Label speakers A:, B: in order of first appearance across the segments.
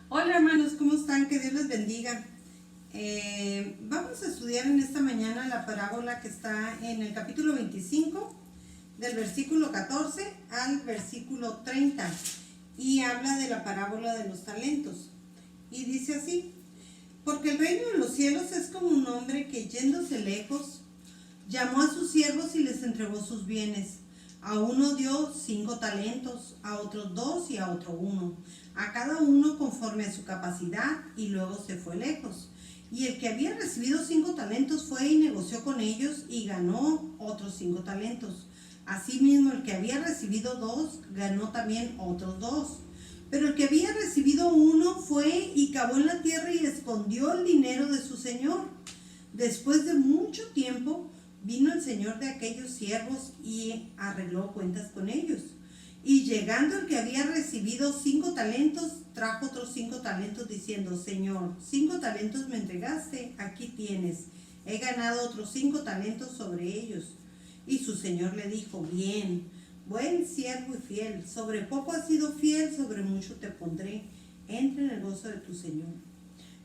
A: Hola hermanos, ¿cómo están? Que Dios les bendiga. Vamos a estudiar en esta mañana la parábola que está en el capítulo 25, del versículo 14 al versículo 30, y habla de la parábola de los talentos. Y dice así: porque el reino de los cielos es como un hombre que, yéndose lejos, llamó a sus siervos y les entregó sus bienes. A uno dio 5 talentos, a otros 2 y a otro 1, a cada uno conforme a su capacidad, y luego se fue lejos. Y el que había recibido 5 talentos fue y negoció con ellos y ganó otros 5 talentos. Asimismo, el que había recibido 2 ganó también otros 2. Pero el que había recibido 1 fue y cavó en la tierra y escondió el dinero de su señor. Después de mucho tiempo vino el señor de aquellos siervos y arregló cuentas con ellos. Y llegando el que había recibido 5 talentos, trajo otros 5 talentos, diciendo: Señor, 5 talentos me entregaste, aquí tienes, he ganado otros 5 talentos sobre ellos. Y su señor le dijo: bien, buen siervo y fiel, sobre poco has sido fiel, sobre mucho te pondré, entra en el gozo de tu señor.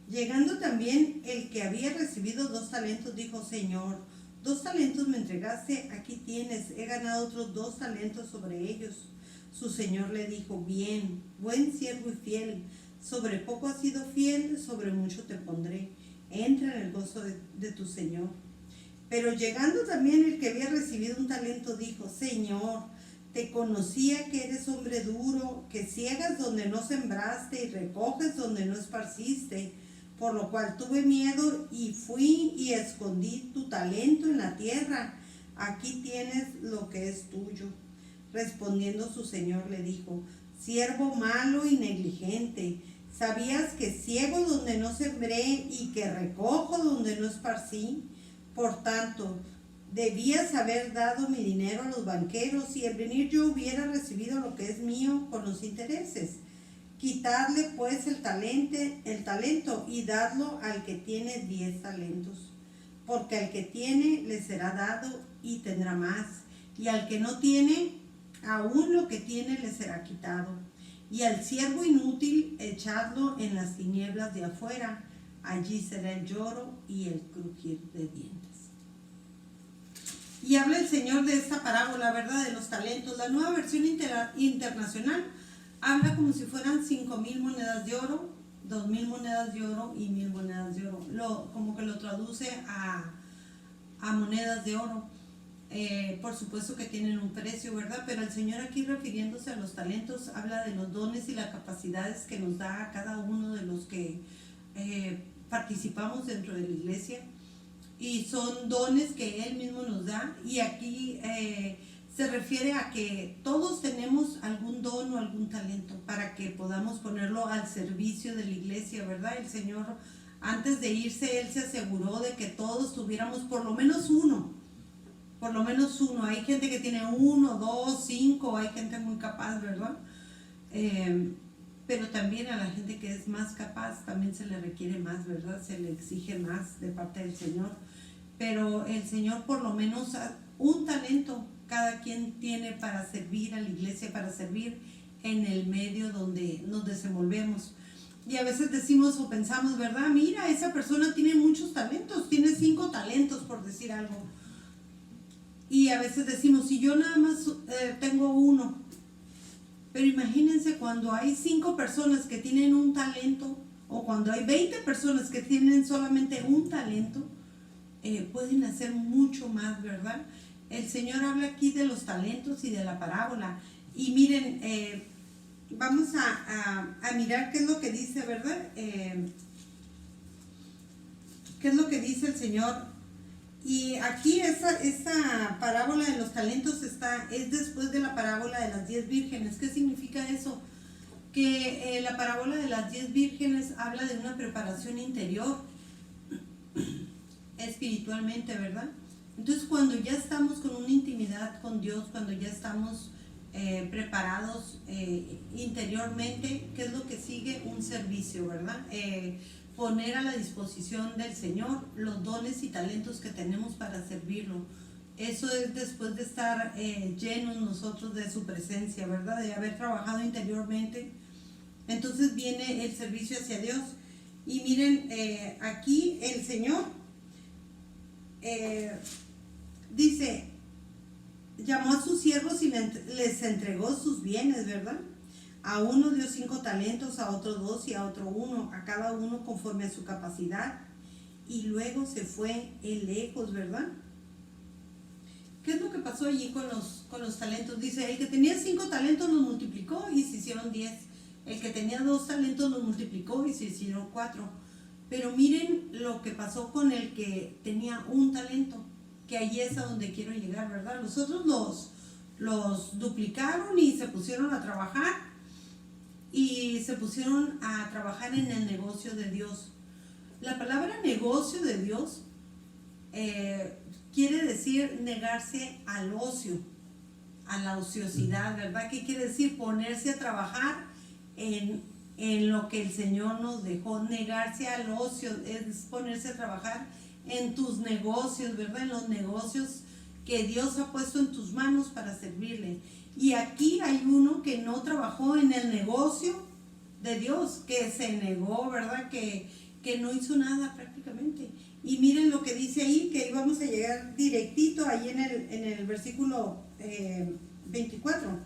A: Llegando también el que había recibido 2 talentos, dijo: Señor, 2 talentos me entregaste, aquí tienes, he ganado otros 2 talentos sobre ellos. Su señor le dijo: bien, buen siervo y fiel, sobre poco has sido fiel, sobre mucho te pondré, entra en el gozo de tu señor. Pero llegando también el que había recibido 1 talento, dijo: Señor, te conocía que eres hombre duro, que ciegas donde no sembraste y recoges donde no esparciste, por lo cual tuve miedo y fui y escondí tu talento en la tierra. Aquí tienes lo que es tuyo. Respondiendo su señor le dijo: siervo malo y negligente, ¿sabías que ciego donde no sembré y que recojo donde no esparcí? Por tanto, debías haber dado mi dinero a los banqueros, y al venir yo hubiera recibido lo que es mío con los intereses. Quitadle pues el talento y dadlo al que tiene 10 talentos. Porque al que tiene le será dado y tendrá más, y al que no tiene, aún lo que tiene le será quitado. Y al siervo inútil echadlo en las tinieblas de afuera, allí será el lloro y el crujir de dientes. Y habla el Señor de esta parábola, ¿verdad?, de los talentos. La Nueva Versión Internacional habla como si fueran 5,000 monedas de oro, 2,000 monedas de oro y 1,000 monedas de oro. Como que lo traduce a monedas de oro. Por supuesto que tienen un precio, ¿verdad? Pero el Señor, aquí refiriéndose a los talentos, habla de los dones y las capacidades que nos da a cada uno de los que participamos dentro de la iglesia. Y son dones que Él mismo nos da. Y aquí se refiere a que todos tenemos algún don o algún talento para que podamos ponerlo al servicio de la iglesia, ¿verdad? El Señor, antes de irse, Él se aseguró de que todos tuviéramos por lo menos uno. Por lo menos uno. Hay gente que tiene 1, 2, 5, hay gente muy capaz, ¿verdad? Pero también a la gente que es más capaz también se le requiere más, ¿verdad? Se le exige más de parte del Señor. Pero el Señor, por lo menos un talento cada quien tiene para servir a la iglesia, para servir en el medio donde nos desenvolvemos. Y a veces decimos o pensamos, ¿verdad? Mira, esa persona tiene muchos talentos, tiene 5 talentos, por decir algo. Y a veces decimos, si yo nada más tengo 1. Pero imagínense cuando hay 5 personas que tienen un talento, o cuando hay 20 personas que tienen solamente un talento, pueden hacer mucho más, ¿verdad? El Señor habla aquí de los talentos y de la parábola. Y miren, vamos a mirar qué es lo que dice, ¿verdad? ¿Qué es lo que dice el Señor? Y aquí esa parábola de los talentos es después de la parábola de las 10 vírgenes. ¿Qué significa eso? Que la parábola de las 10 vírgenes habla de una preparación interior espiritualmente, ¿verdad? Entonces, cuando ya estamos con una intimidad con Dios, cuando ya estamos preparados interiormente, ¿qué es lo que sigue? Un servicio, ¿verdad? Poner a la disposición del Señor los dones y talentos que tenemos para servirlo. Eso es después de estar llenos nosotros de su presencia, ¿verdad? De haber trabajado interiormente Entonces viene el servicio hacia Dios. Y miren, aquí el Señor dice, llamó a sus siervos y les entregó sus bienes, ¿verdad? A uno dio 5 talentos, a otro 2 y a otro 1, a cada uno conforme a su capacidad. Y luego se fue lejos, ¿verdad? ¿Qué es lo que pasó allí con los talentos? Dice, el que tenía 5 talentos los multiplicó y se hicieron 10. El que tenía 2 talentos los multiplicó y se hicieron 4. Pero miren lo que pasó con el que tenía 1 talento, que ahí es a donde quiero llegar, ¿verdad? Los otros los duplicaron y se pusieron a trabajar. Y se pusieron a trabajar en el negocio de Dios. La palabra negocio de Dios quiere decir negarse al ocio, a la ociosidad, ¿verdad? ¿Qué quiere decir? Ponerse a trabajar en lo que el Señor nos dejó. Negarse al ocio es ponerse a trabajar en tus negocios, ¿verdad? En los negocios que Dios ha puesto en tus manos para servirle. Y aquí hay uno que no trabajó en el negocio de Dios, que se negó, ¿verdad? Que no hizo nada prácticamente. Y miren lo que dice ahí, que íbamos a llegar directito ahí en el versículo 24.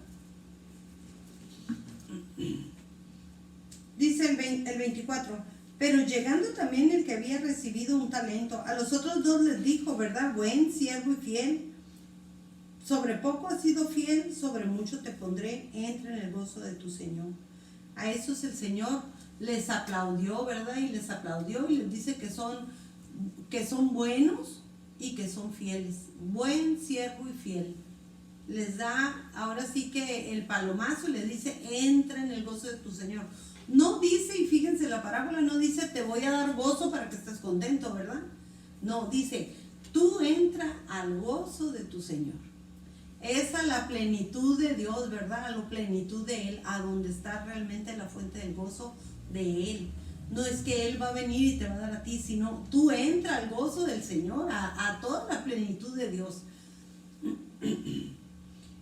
A: Dice el 24, pero llegando también el que había recibido 1 talento, a los otros 2 les dijo, ¿verdad? Buen siervo y fiel. Sobre poco has sido fiel, sobre mucho te pondré, entra en el gozo de tu Señor. A esos el Señor les aplaudió, ¿verdad? Y les aplaudió y les dice que son buenos y que son fieles. Buen siervo y fiel. Les da, ahora sí que el palomazo, les dice, entra en el gozo de tu Señor. No dice, y fíjense, la parábola no dice, te voy a dar gozo para que estés contento, ¿verdad? No, dice, tú entra al gozo de tu Señor. Es a la plenitud de Dios, ¿verdad? A la plenitud de Él, a donde está realmente la fuente del gozo de Él. No es que Él va a venir y te va a dar a ti, sino tú entra al gozo del Señor, a toda la plenitud de Dios.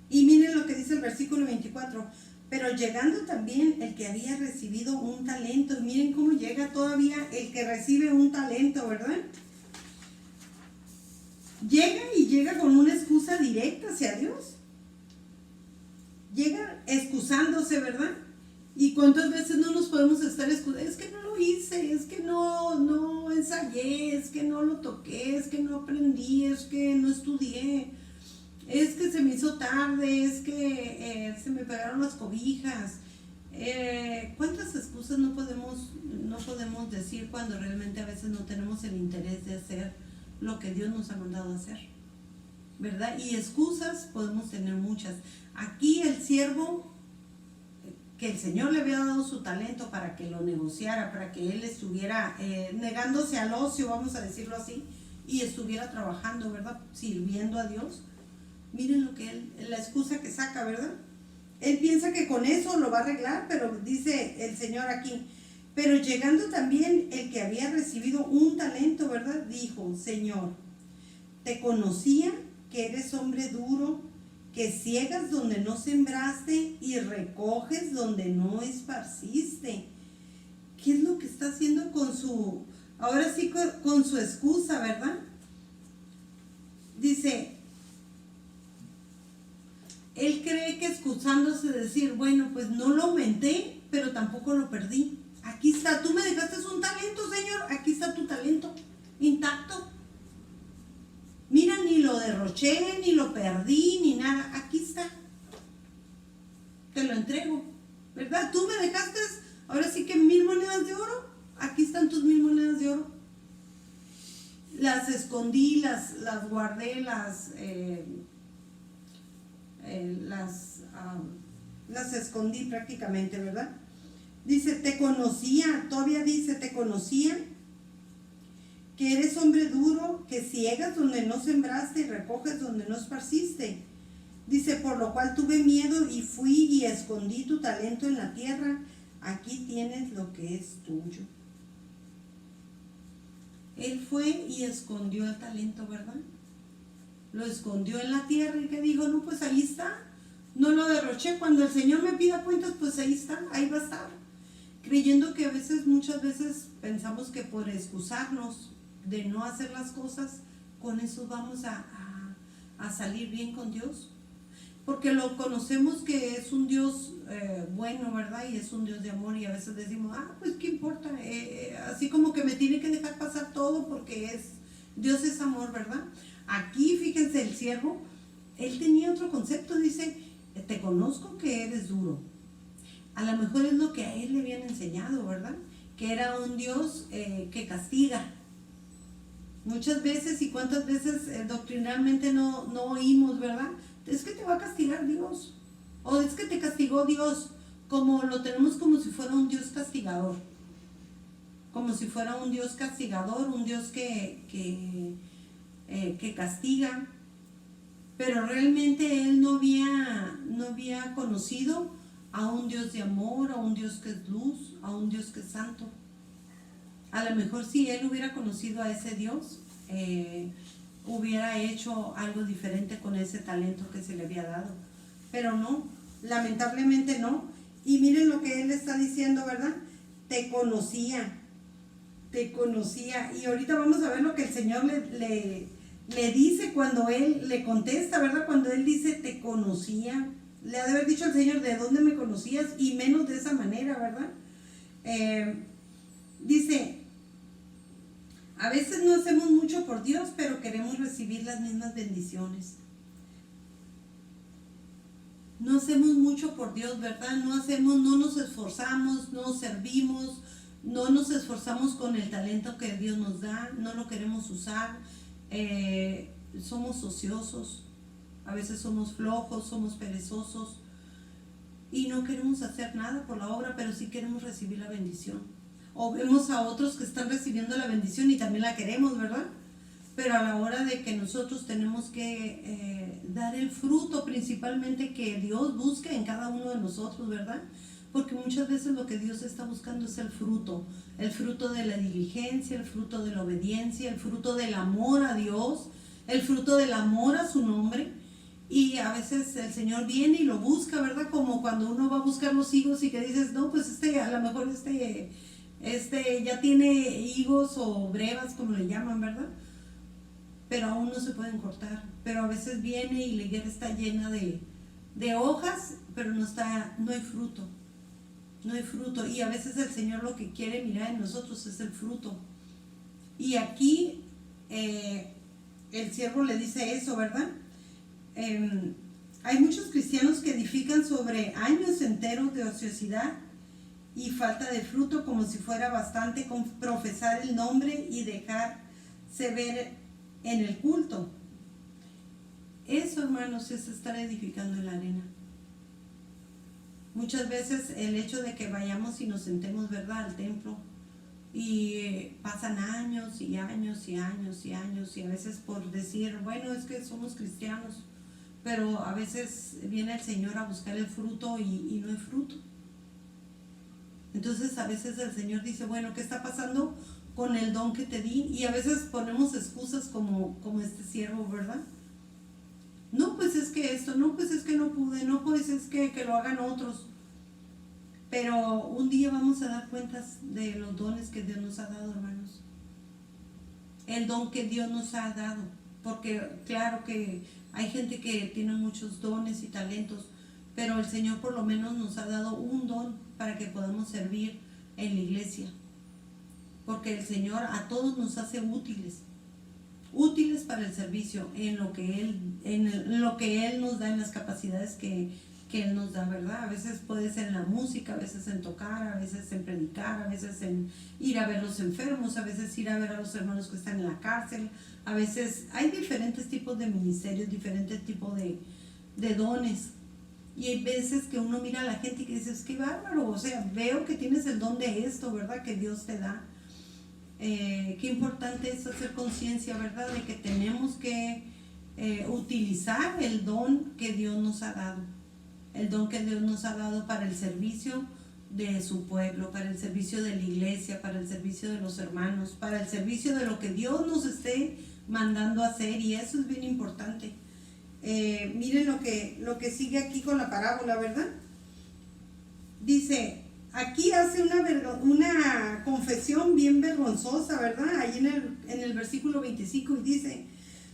A: Y miren lo que dice el versículo 24. Pero llegando también el que había recibido 1 talento, y miren cómo llega todavía el que recibe 1 talento, ¿verdad? Llega con una excusa directa hacia Dios. Llega excusándose, ¿verdad? Y cuántas veces no nos podemos estar excusando, es que no lo hice, es que no ensayé, es que no lo toqué, es que no aprendí, es que no estudié, es que se me hizo tarde, es que se me pegaron las cobijas. ¿Cuántas excusas no podemos decir cuando realmente a veces no tenemos el interés de hacer lo que Dios nos ha mandado a hacer, ¿verdad? Y excusas podemos tener muchas. Aquí el siervo, que el Señor le había dado su talento para que lo negociara, para que él estuviera negándose al ocio, vamos a decirlo así, y estuviera trabajando, ¿verdad? Sirviendo a Dios. Miren la excusa que saca, ¿verdad? Él piensa que con eso lo va a arreglar, pero dice el Señor aquí, pero llegando también el que había recibido 1 talento, ¿verdad? Dijo, Señor, te conocía que eres hombre duro, que ciegas donde no sembraste y recoges donde no esparciste. ¿Qué es lo que está haciendo ahora sí con su excusa, ¿verdad? Dice, él cree que excusándose decir, bueno, pues no lo aumenté, pero tampoco lo perdí. Aquí está, tú me dejaste 1 talento, Señor, aquí está tu talento intacto. Mira, ni lo derroché, ni lo perdí, ni nada, aquí está. Te lo entrego, ¿verdad? Tú me dejaste, ahora sí que 1000 monedas de oro, aquí están tus 1000 monedas de oro. Las escondí, las guardé, las escondí prácticamente, ¿verdad? Dice, te conocía, todavía dice, te conocía que eres hombre duro, que ciegas donde no sembraste y recoges donde no esparciste. Dice, por lo cual tuve miedo y fui y escondí tu talento en la tierra. Aquí tienes lo que es tuyo. Él fue y escondió el talento, ¿verdad? Lo escondió en la tierra y que dijo, no, pues ahí está. No lo derroché. Cuando el Señor me pida cuentas, pues ahí está, ahí va a estar. creyendo que muchas veces pensamos que por excusarnos de no hacer las cosas, con eso vamos a salir bien con Dios. Porque lo conocemos que es un Dios bueno, ¿verdad? Y es un Dios de amor, y a veces decimos, pues qué importa, así como que me tiene que dejar pasar todo porque Dios es amor, ¿verdad? Aquí, fíjense, el siervo, él tenía otro concepto, dice, te conozco que eres duro. A lo mejor es lo que a él le habían enseñado, ¿verdad? Que era un Dios que castiga. Muchas veces, y cuántas veces doctrinalmente no oímos, ¿verdad? Es que te va a castigar Dios, o es que te castigó Dios, como lo tenemos como si fuera un Dios castigador, como si fuera un Dios castigador, un Dios que castiga, pero realmente él no había conocido a un Dios de amor, a un Dios que es luz, a un Dios que es santo. A lo mejor si él hubiera conocido a ese Dios, hubiera hecho algo diferente con ese talento que se le había dado. Pero no, lamentablemente no. Y miren lo que él está diciendo, ¿verdad? Te conocía. Y ahorita vamos a ver lo que el Señor le dice cuando él le contesta, ¿verdad? Cuando él dice, te conocía. Le ha de haber dicho al Señor, ¿de dónde me conocías? Y menos de esa manera, ¿verdad? Dice, a veces no hacemos mucho por Dios, pero queremos recibir las mismas bendiciones. No hacemos mucho por Dios, ¿verdad? No nos esforzamos, no servimos, no nos esforzamos con el talento que Dios nos da, no lo queremos usar, somos ociosos, a veces somos flojos, somos perezosos y no queremos hacer nada por la obra, pero sí queremos recibir la bendición. O vemos a otros que están recibiendo la bendición y también la queremos, ¿verdad? Pero a la hora de que nosotros tenemos que dar el fruto principalmente que Dios busca en cada uno de nosotros, ¿verdad? Porque muchas veces lo que Dios está buscando es el fruto de la diligencia, el fruto de la obediencia, el fruto del amor a Dios, el fruto del amor a su nombre. Y a veces el Señor viene y lo busca, ¿verdad? Como cuando uno va a buscar los higos y que dices, no, pues a lo mejor ya tiene higos o brevas, como le llaman, ¿verdad? Pero aún no se pueden cortar. Pero a veces viene y la higuera está llena de hojas, pero no hay fruto. No hay fruto. Y a veces el Señor lo que quiere mirar en nosotros es el fruto. Y aquí el siervo le dice eso, ¿verdad? Hay muchos cristianos que edifican sobre años enteros de ociosidad y falta de fruto, como si fuera bastante con profesar el nombre y dejarse ver en el culto. Eso, hermanos, es estar edificando en la arena. Muchas veces el hecho de que vayamos y nos sentemos, ¿verdad?, al templo, y pasan años y años y años y años, y a veces por decir, bueno, es que somos cristianos, pero a veces viene el Señor a buscar el fruto y no hay fruto. Entonces a veces el Señor dice, bueno, ¿qué está pasando con el don que te di? Y a veces ponemos excusas como este siervo, ¿verdad? No, pues es que esto, no, pues es que no pude, no, pues es que lo hagan otros. Pero un día vamos a dar cuentas de los dones que Dios nos ha dado, hermanos. El don que Dios nos ha dado. Porque claro que hay gente que tiene muchos dones y talentos, pero el Señor por lo menos nos ha dado un don para que podamos servir en la iglesia. Porque el Señor a todos nos hace útiles para el servicio, en lo que Él nos da, en las capacidades que Él nos da, ¿verdad? A veces puede ser en la música, a veces en tocar, a veces en predicar, a veces en ir a ver a los enfermos, a veces ir a ver a los hermanos que están en la cárcel. A veces hay diferentes tipos de ministerios, diferentes tipos de dones. Y hay veces que uno mira a la gente y que dices, qué bárbaro, o sea, veo que tienes el don de esto, ¿verdad?, que Dios te da. Qué importante es hacer conciencia, ¿verdad?, de que tenemos que utilizar el don que Dios nos ha dado. El don que Dios nos ha dado para el servicio de su pueblo, para el servicio de la iglesia, para el servicio de los hermanos, para el servicio de lo que Dios nos esté mandando a hacer, y eso es bien importante. Miren lo que sigue aquí con la parábola, ¿verdad? Dice, aquí hace una confesión bien vergonzosa, ¿verdad? Ahí en el versículo 25 y dice,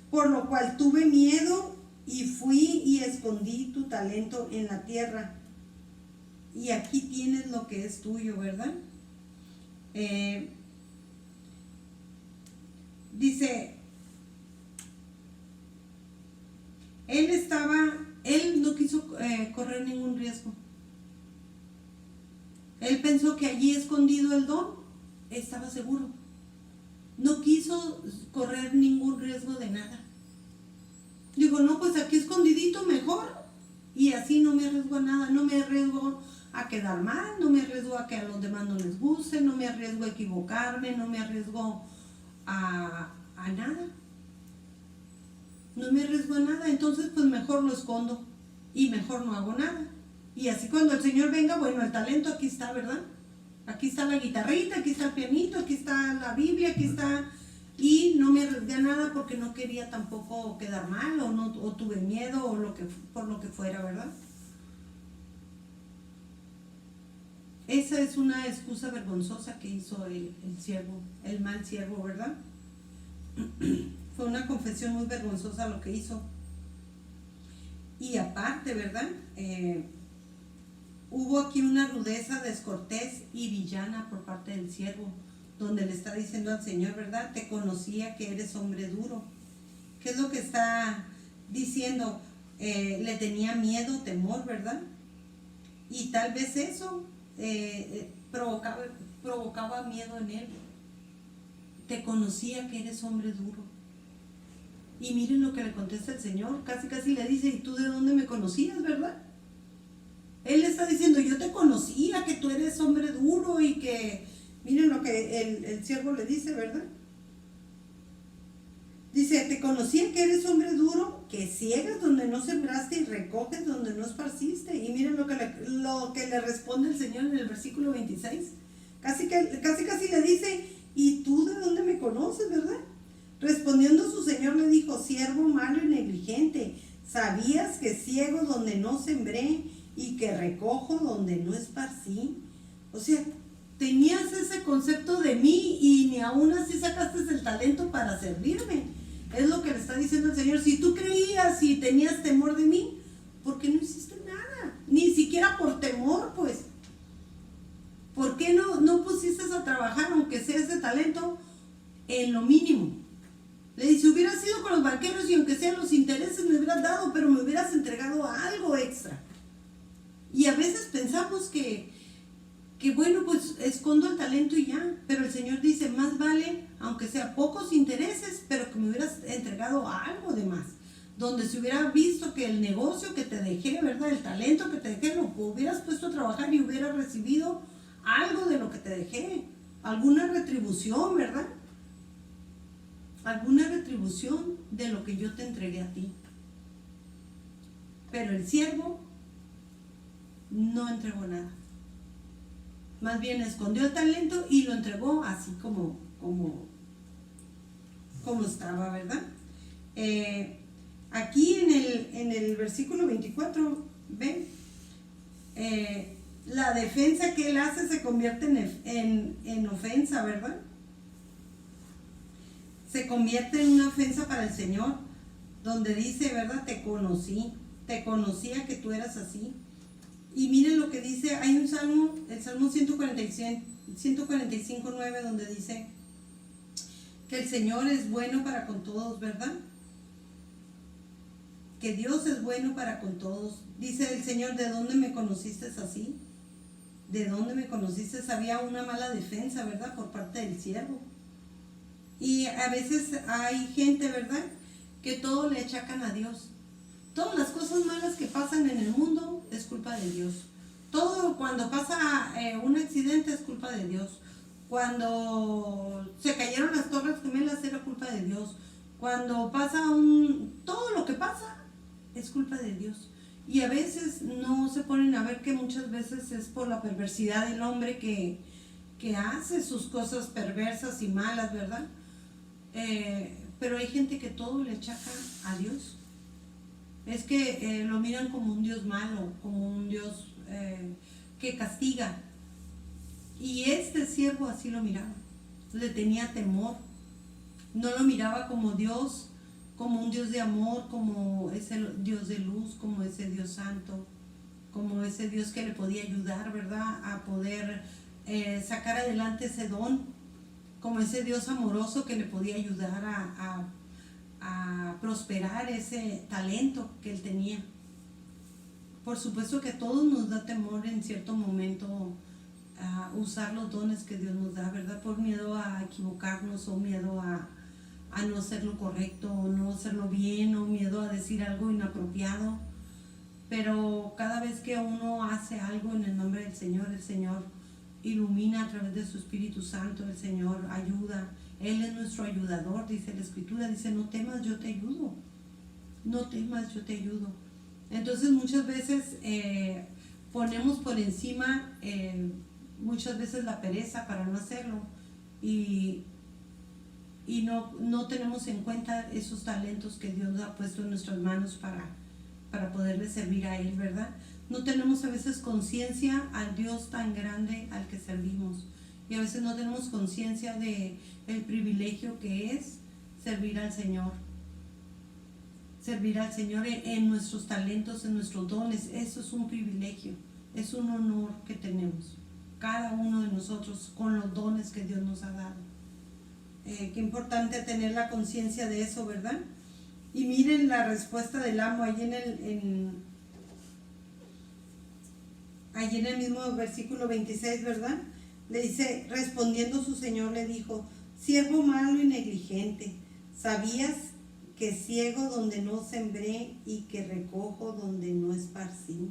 A: por lo cual tuve miedo y fui y escondí tu talento en la tierra. Y aquí tienes lo que es tuyo, ¿verdad? Dice, él no quiso correr ningún riesgo. Él pensó que allí escondido el don, estaba seguro. No quiso correr ningún riesgo de nada. Digo, no, pues aquí escondidito mejor. Y así no me arriesgo a nada, no me arriesgo a quedar mal, no me arriesgo a que a los demás no les guste, no me arriesgo a equivocarme, no me arriesgo a nada. No me arriesgo a nada, entonces pues mejor lo escondo y mejor no hago nada. Y así cuando el Señor venga, bueno, el talento aquí está, ¿verdad? Aquí está la guitarrita, aquí está el pianito, aquí está la Biblia, aquí está... Y no me arriesgué a nada porque no quería tampoco quedar mal o tuve miedo o por lo que fuera, ¿verdad? Esa es una excusa vergonzosa que hizo el siervo, el mal siervo, ¿verdad? Fue una confesión muy vergonzosa lo que hizo. Y aparte, ¿verdad? Hubo aquí una rudeza descortés y villana por parte del siervo, donde le está diciendo al Señor, ¿verdad? Te conocía que eres hombre duro. ¿Qué es lo que está diciendo? Le tenía miedo, temor, ¿verdad? Y tal vez eso provocaba miedo en él. Te conocía que eres hombre duro. Y miren lo que le contesta el Señor, casi le dice, ¿y tú de dónde me conocías, verdad? Él le está diciendo, yo te conocía que tú eres hombre duro y que... Miren lo que el siervo le dice, ¿verdad? Dice, te conocía que eres hombre duro, que ciegas donde no sembraste y recoges donde no esparciste. Y miren lo que le responde el Señor en el versículo 26. Casi le dice, ¿y tú de dónde me conoces, verdad? Respondiendo su Señor le dijo, siervo malo y negligente, ¿sabías que ciego donde no sembré y que recojo donde no esparcí? O sea, tenías ese concepto de mí y ni aún así sacaste el talento para servirme. Es lo que le está diciendo el Señor. Si tú creías y tenías temor de mí, ¿por qué no hiciste nada? Ni siquiera por temor, pues. ¿Por qué no pusiste a trabajar, aunque sea ese talento, en lo mínimo? Le dice, hubieras ido con los banqueros y aunque sean los intereses me hubieras dado, pero me hubieras entregado algo extra. Y a veces pensamos que bueno, pues escondo el talento y ya, pero el Señor dice, más vale, aunque sea pocos intereses, pero que me hubieras entregado algo de más, donde se hubiera visto que el negocio que te dejé, ¿verdad? El talento que te dejé, lo hubieras puesto a trabajar y hubieras recibido algo de lo que te dejé, alguna retribución, ¿verdad? Alguna retribución de lo que yo te entregué a ti. Pero el siervo no entregó nada. Más bien escondió el talento y lo entregó así como estaba, ¿verdad? Aquí en el versículo 24, ¿ven? La defensa que él hace se convierte en ofensa, ¿verdad? Se convierte en una ofensa para el Señor, donde dice, ¿verdad? Te conocía que tú eras así. Y miren lo que dice, hay un salmo, el Salmo 145:9, donde dice que el Señor es bueno para con todos, ¿verdad? Que Dios es bueno para con todos. Dice el Señor, ¿de dónde me conociste así? ¿De dónde me conociste? Había una mala defensa, ¿verdad? Por parte del siervo. Y a veces hay gente, ¿verdad? Que todo le achacan a Dios. Todas las cosas malas que pasan en el mundo es culpa de Dios. Todo cuando pasa un accidente es culpa de Dios. Cuando se cayeron las torres gemelas era culpa de Dios. Cuando pasa todo lo que pasa es culpa de Dios. Y a veces no se ponen a ver que muchas veces es por la perversidad del hombre que hace sus cosas perversas y malas, ¿verdad? Pero hay gente que todo le achaca a Dios. Es que lo miran como un Dios malo, como un Dios que castiga. Y este siervo así lo miraba, le tenía temor, no lo miraba como Dios, como un Dios de amor, como ese Dios de luz, como ese Dios santo, como ese Dios que le podía ayudar, ¿verdad?, a poder sacar adelante ese don, como ese Dios amoroso que le podía ayudar a prosperar ese talento que él tenía. Por supuesto que a todos nos da temor en cierto momento a usar los dones que Dios nos da, ¿verdad? Por miedo a equivocarnos o miedo a no hacer lo correcto o no hacerlo bien o miedo a decir algo inapropiado. Pero cada vez que uno hace algo en el nombre del Señor, el Señor ilumina a través de su Espíritu Santo, el Señor ayuda. Él es nuestro ayudador, dice la Escritura, dice, no temas, yo te ayudo. No temas, yo te ayudo. Entonces muchas veces ponemos por encima muchas veces la pereza para no hacerlo y no tenemos en cuenta esos talentos que Dios ha puesto en nuestras manos para poderle servir a Él, ¿verdad? No tenemos a veces conciencia al Dios tan grande al que servimos y a veces no tenemos conciencia del privilegio que es servir al Señor. Servir al Señor en nuestros talentos, en nuestros dones, eso es un privilegio, es un honor que tenemos, cada uno de nosotros con los dones que Dios nos ha dado. Qué importante tener la conciencia de eso, ¿verdad? Y miren la respuesta del amo ahí en el mismo versículo 26, ¿verdad? Le dice, respondiendo su señor le dijo, siervo malo y negligente, ¿sabías que ciego donde no sembré y que recojo donde no esparcí?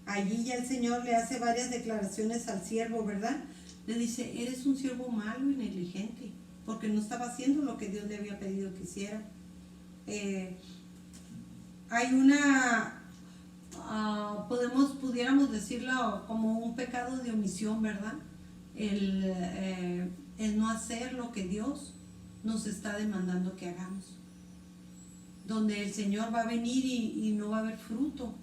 A: Allí ya el Señor le hace varias declaraciones al siervo, ¿verdad? Le dice, eres un siervo malo y negligente, porque no estaba haciendo lo que Dios le había pedido que hiciera. Hay una, pudiéramos decirlo como un pecado de omisión, ¿verdad? El no hacer lo que Dios nos está demandando que hagamos. Donde el Señor va a venir y no va a haber fruto.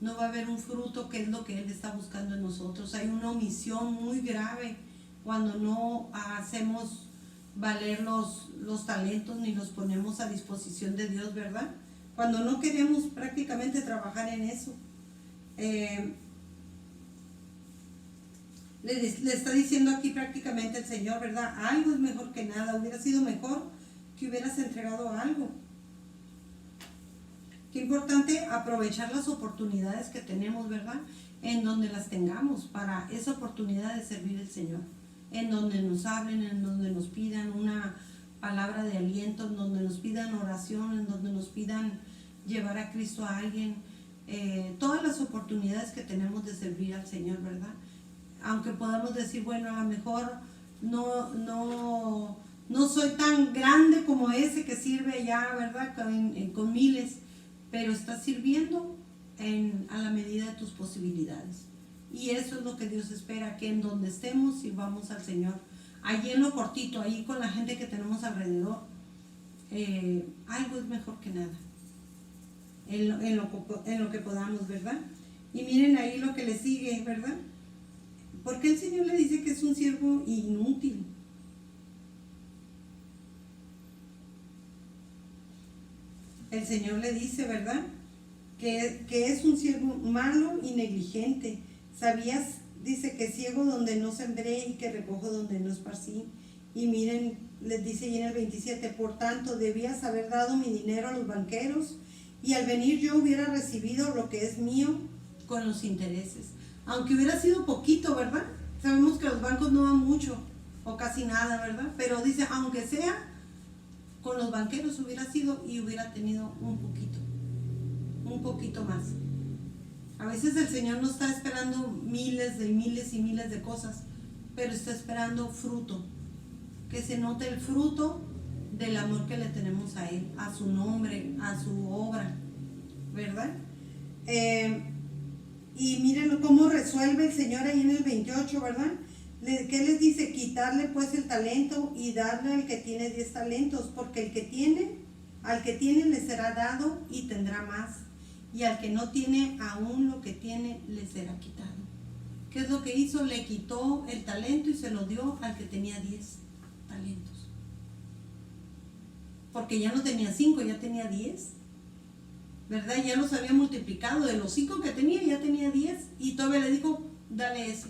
A: No va a haber un fruto que es lo que Él está buscando en nosotros. Hay una omisión muy grave cuando no hacemos valer los talentos ni los ponemos a disposición de Dios, ¿verdad? Cuando no queremos prácticamente trabajar en eso. Le está diciendo aquí prácticamente el Señor, ¿verdad? Algo es mejor que nada. Hubiera sido mejor que hubieras entregado algo. Qué importante aprovechar las oportunidades que tenemos, ¿verdad? En donde las tengamos para esa oportunidad de servir al Señor. En donde nos hablen, en donde nos pidan una palabra de aliento, en donde nos pidan oración, en donde nos pidan llevar a Cristo a alguien. Todas las oportunidades que tenemos de servir al Señor, ¿verdad? Aunque podamos decir, bueno, a lo mejor no soy tan grande como ese que sirve allá, ¿verdad? Con miles, pero estás sirviendo a la medida de tus posibilidades. Y eso es lo que Dios espera, que en donde estemos sirvamos al Señor. Allí en lo cortito, ahí con la gente que tenemos alrededor, algo es mejor que nada. En lo que podamos, ¿verdad? Y miren ahí lo que le sigue, ¿verdad? Porque el Señor le dice que es un siervo inútil. El Señor le dice, ¿verdad? Que es un siervo malo y negligente. ¿Sabías? Dice que ciego donde no sembré y que recojo donde no esparcí. Y miren, les dice ahí en el 27, por tanto, debías haber dado mi dinero a los banqueros y al venir yo hubiera recibido lo que es mío con los intereses. Aunque hubiera sido poquito, ¿verdad? Sabemos que los bancos no dan mucho o casi nada, ¿verdad? Pero dice, aunque sea, con los banqueros hubiera sido y hubiera tenido un poquito más. A veces el Señor no está esperando miles y miles de cosas, pero está esperando fruto, que se note el fruto del amor que le tenemos a Él, a su nombre, a su obra, ¿verdad? Y miren cómo resuelve el Señor ahí en el 28, ¿verdad? ¿Qué les dice? Quitarle pues el talento y darle al que tiene 10 talentos, porque al que tiene le será dado y tendrá más, y al que no tiene, aún lo que tiene le será quitado. ¿Qué es lo que hizo? Le quitó el talento y se lo dio al que tenía 10 talentos. Porque ya no tenía 5, ya tenía 10. ¿Verdad? Ya los había multiplicado. De los 5 que tenía, ya tenía 10. Y todavía le dijo, dale ese.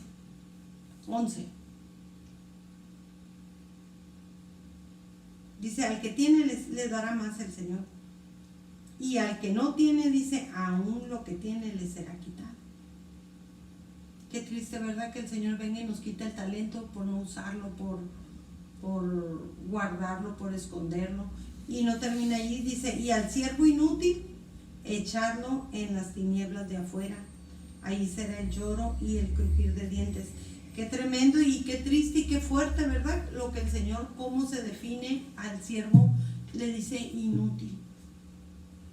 A: 11. Dice, al que tiene le dará más el Señor. Y al que no tiene, dice, aún lo que tiene le será quitado. Qué triste, ¿verdad? Que el Señor venga y nos quite el talento por no usarlo, por guardarlo, por esconderlo. Y no termina allí, dice, y al siervo inútil, echarlo en las tinieblas de afuera. Ahí será el lloro y el crujir de dientes. Qué tremendo y qué triste y qué fuerte, ¿verdad? Lo que el Señor, cómo se define al siervo, le dice inútil.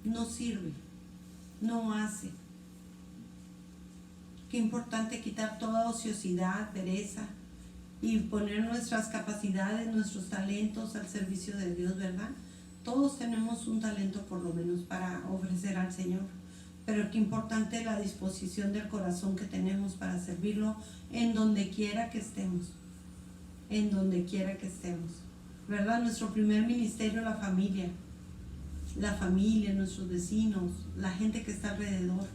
A: No sirve, no hace. Qué importante quitar toda ociosidad, pereza y poner nuestras capacidades, nuestros talentos al servicio de Dios, ¿verdad? Todos tenemos un talento por lo menos para ofrecer al Señor, pero qué importante la disposición del corazón que tenemos para servirlo en donde quiera que estemos, en donde quiera que estemos, ¿verdad? Nuestro primer ministerio, la familia, nuestros vecinos, la gente que está alrededor.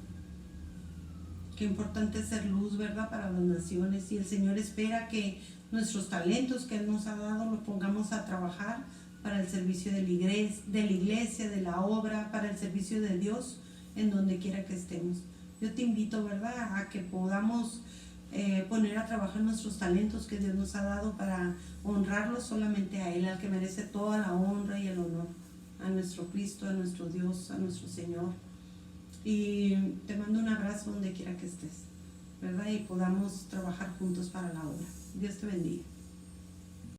A: Qué importante es ser luz, ¿verdad? Para las naciones. Y el Señor espera que nuestros talentos que Él nos ha dado los pongamos a trabajar para el servicio de la iglesia, de la obra, para el servicio de Dios, en donde quiera que estemos. Yo te invito, ¿verdad?, a que podamos poner a trabajar nuestros talentos que Dios nos ha dado para honrarlo solamente a Él, al que merece toda la honra y el honor, a nuestro Cristo, a nuestro Dios, a nuestro Señor. Y te mando un abrazo donde quiera que estés, ¿verdad? Y podamos trabajar juntos para la obra. Dios te bendiga.